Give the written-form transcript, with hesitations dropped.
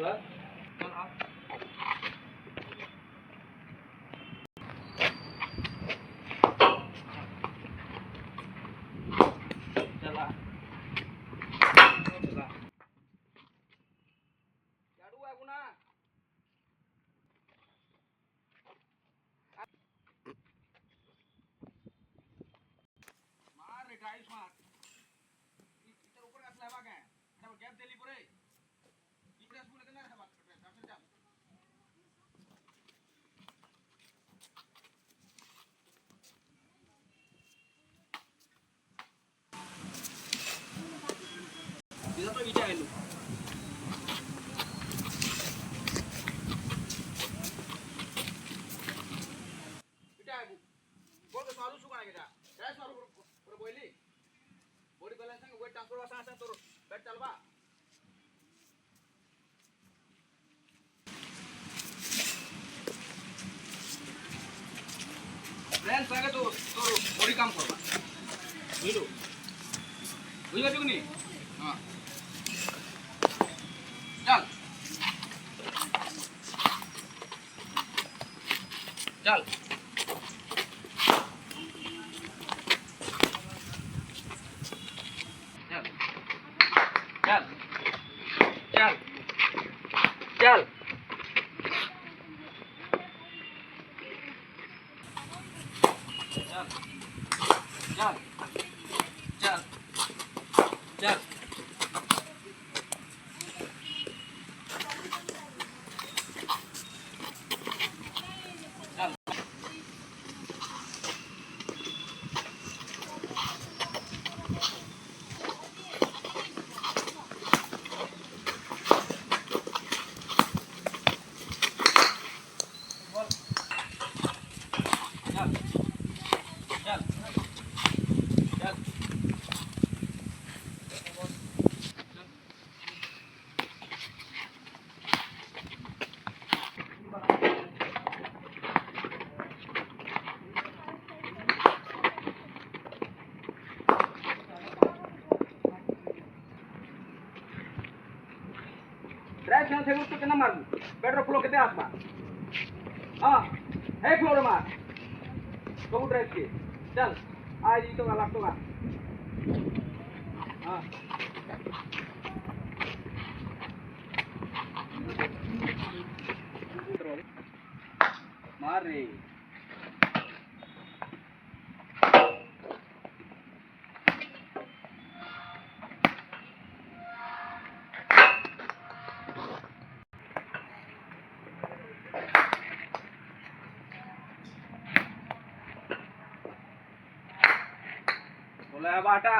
चला चला चला झाडू आहे पुन्हा मार रे टाइल्स मार इधर ऊपर का स्लैब आ गया है गैप दिली पूरे इकडे स्कूल के ना रे बात कर चल इधर तो ईटा है लो ईटा है बोल के सालू सुका के जा काय सालू पूरे बोली बॉडी बैलेंस संग वेट ट्रांसफर वासा असा तोर बेट चलबा फ्रेंड संगे तो तोर बॉडी काम करबा बुझलो बुझ गयो कि नहीं हां चल चल चल चल चल चल चल चल ट्रैक्शन से उसको कितना मार पेट्रोल फ्लो कितने आसमा हाँ है फ्लोर मार तो ड्राइव के चल आज ही तो का लाख तो का हाँ मार रे बोला बाटा